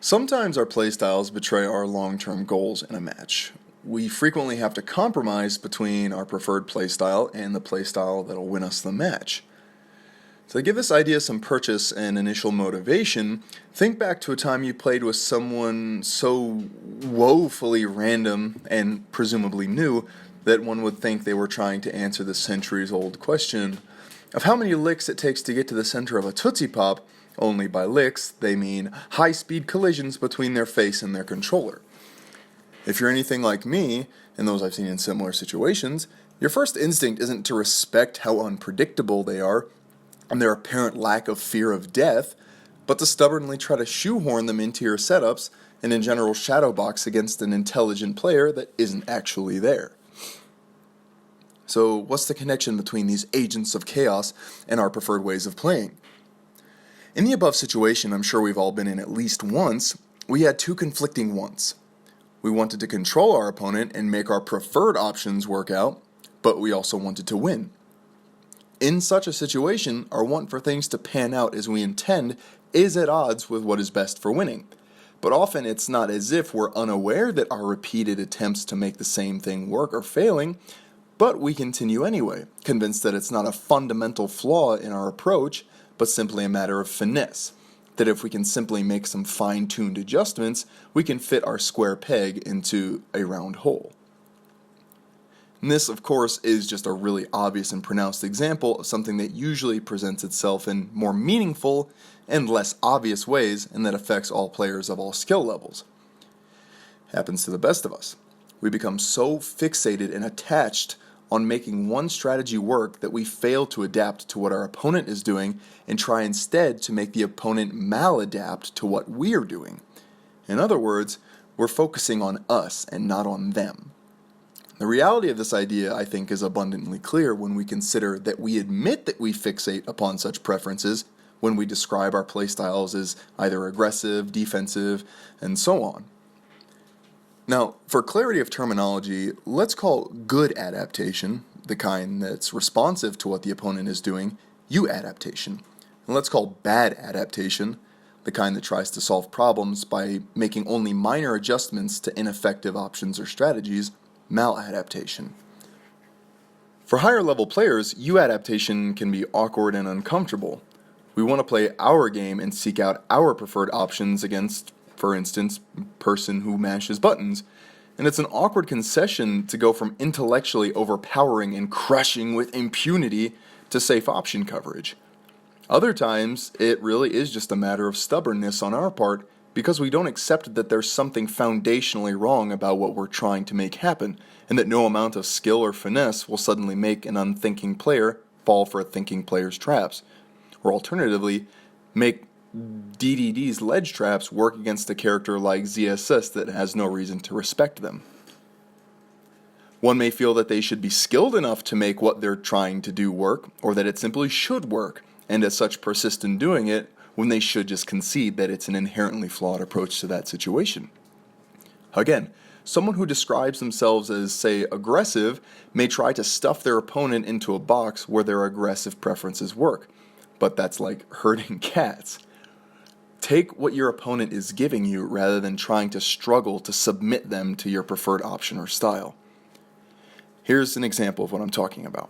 Sometimes our playstyles betray our long-term goals in a match. We frequently have to compromise between our preferred playstyle and the playstyle that'll win us the match. To give this idea some purchase and initial motivation, think back to a time you played with someone so woefully random and presumably new that one would think they were trying to answer the centuries-old question of how many licks it takes to get to the center of a Tootsie Pop. Only by licks, they mean high-speed collisions between their face and their controller. If you're anything like me, and those I've seen in similar situations, your first instinct isn't to respect how unpredictable they are and their apparent lack of fear of death, but to stubbornly try to shoehorn them into your setups and in general shadowbox against an intelligent player that isn't actually there. So what's the connection between these agents of chaos and our preferred ways of playing? In the above situation I'm sure we've all been in at least once, we had two conflicting wants. We wanted to control our opponent and make our preferred options work out, but we also wanted to win. In such a situation, our want for things to pan out as we intend is at odds with what is best for winning. But often it's not as if we're unaware that our repeated attempts to make the same thing work are failing, but we continue anyway, convinced that it's not a fundamental flaw in our approach, but simply a matter of finesse, that if we can simply make some fine-tuned adjustments, we can fit our square peg into a round hole. And this, of course, is just a really obvious and pronounced example of something that usually presents itself in more meaningful and less obvious ways and that affects all players of all skill levels. Happens to the best of us. We become so fixated and attached on making one strategy work that we fail to adapt to what our opponent is doing and try instead to make the opponent maladapt to what we're doing. In other words, we're focusing on us and not on them. The reality of this idea, I think, is abundantly clear when we consider that we admit that we fixate upon such preferences when we describe our playstyles as either aggressive, defensive, and so on. Now, for clarity of terminology, let's call good adaptation, the kind that's responsive to what the opponent is doing, U-adaptation. And let's call bad adaptation, the kind that tries to solve problems by making only minor adjustments to ineffective options or strategies, maladaptation. For higher level players, U-adaptation can be awkward and uncomfortable. We want to play our game and seek out our preferred options against, for instance, person who mashes buttons, and it's an awkward concession to go from intellectually overpowering and crushing with impunity to safe option coverage. Other times, it really is just a matter of stubbornness on our part because we don't accept that there's something foundationally wrong about what we're trying to make happen, and that no amount of skill or finesse will suddenly make an unthinking player fall for a thinking player's traps, or alternatively, make DDD's ledge traps work against a character like ZSS that has no reason to respect them. One may feel that they should be skilled enough to make what they're trying to do work, or that it simply should work, and as such persist in doing it when they should just concede that it's an inherently flawed approach to that situation. Again, someone who describes themselves as, say, aggressive may try to stuff their opponent into a box where their aggressive preferences work, but that's like herding cats. Take what your opponent is giving you rather than trying to struggle to submit them to your preferred option or style. Here's an example of what I'm talking about.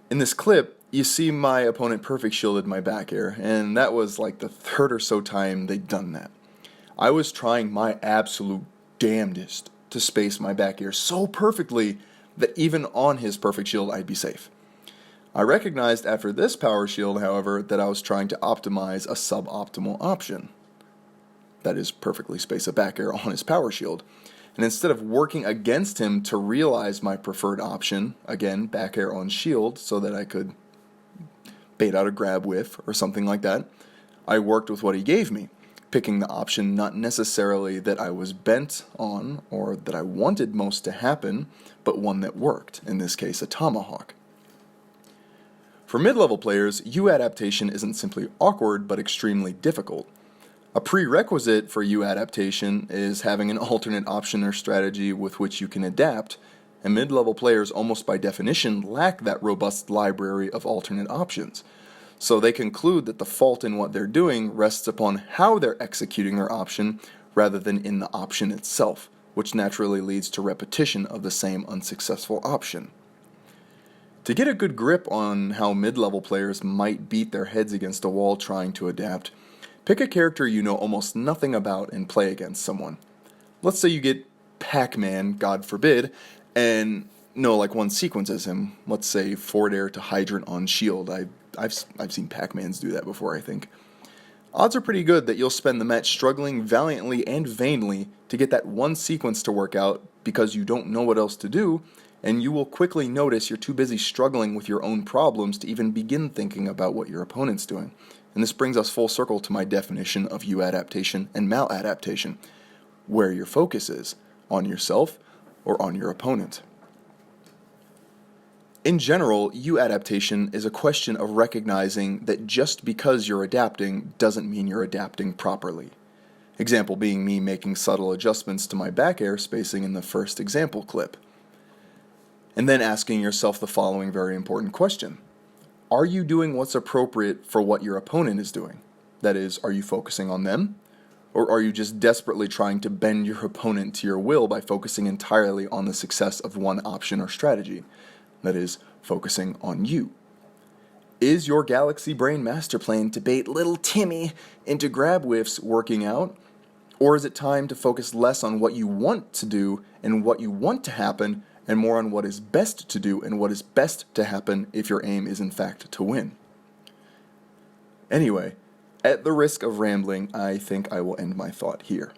In this clip, you see my opponent perfect shielded my back air, and that was like the third or so time they'd done that. I was trying my absolute damnedest to space my back air so perfectly that even on his perfect shield I'd be safe. I recognized after this power shield, however, that I was trying to optimize a suboptimal option. That is, perfectly space a back air on his power shield. And instead of working against him to realize my preferred option, again, back air on shield, so that I could bait out a grab whiff or something like that, I worked with what he gave me, picking the option not necessarily that I was bent on or that I wanted most to happen, but one that worked, in this case a tomahawk. For mid-level players, U-adaptation isn't simply awkward, but extremely difficult. A prerequisite for U-adaptation is having an alternate option or strategy with which you can adapt, and mid-level players almost by definition lack that robust library of alternate options. So they conclude that the fault in what they're doing rests upon how they're executing their option rather than in the option itself, which naturally leads to repetition of the same unsuccessful option. To get a good grip on how mid-level players might beat their heads against a wall trying to adapt, pick a character you know almost nothing about and play against someone. Let's say you get Pac-Man, God forbid, and know like one sequence as him. Let's say forward air to hydrant on shield. I've seen Pac-Mans do that before, I think. Odds are pretty good that you'll spend the match struggling valiantly and vainly to get that one sequence to work out because you don't know what else to do, and you will quickly notice you're too busy struggling with your own problems to even begin thinking about what your opponent's doing. And this brings us full circle to my definition of U-adaptation and maladaptation, where your focus is, on yourself or on your opponent. In general, U-adaptation is a question of recognizing that just because you're adapting doesn't mean you're adapting properly. Example being me making subtle adjustments to my back air spacing in the first example clip. And then asking yourself the following very important question. Are you doing what's appropriate for what your opponent is doing? That is, are you focusing on them? Or are you just desperately trying to bend your opponent to your will by focusing entirely on the success of one option or strategy? That is, focusing on you. Is your galaxy brain master plan to bait little Timmy into grab whiffs working out? Or is it time to focus less on what you want to do and what you want to happen, and more on what is best to do and what is best to happen if your aim is in fact to win? Anyway, at the risk of rambling, I think I will end my thought here.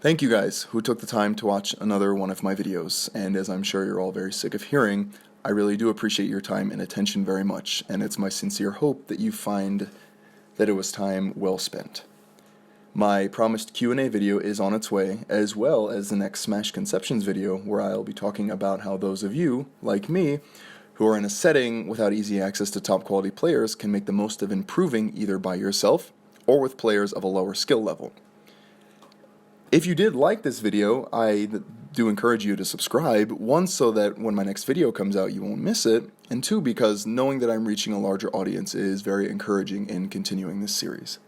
Thank you guys who took the time to watch another one of my videos, and as I'm sure you're all very sick of hearing, I really do appreciate your time and attention very much, and it's my sincere hope that you find that it was time well spent. My promised Q&A video is on its way, as well as the next SmashConceptions video, where I'll be talking about how those of you, like me, who are in a setting without easy access to top quality players can make the most of improving either by yourself or with players of a lower skill level. If you did like this video, I do encourage you to subscribe, one, so that when my next video comes out you won't miss it, and two, because knowing that I'm reaching a larger audience is very encouraging in continuing this series.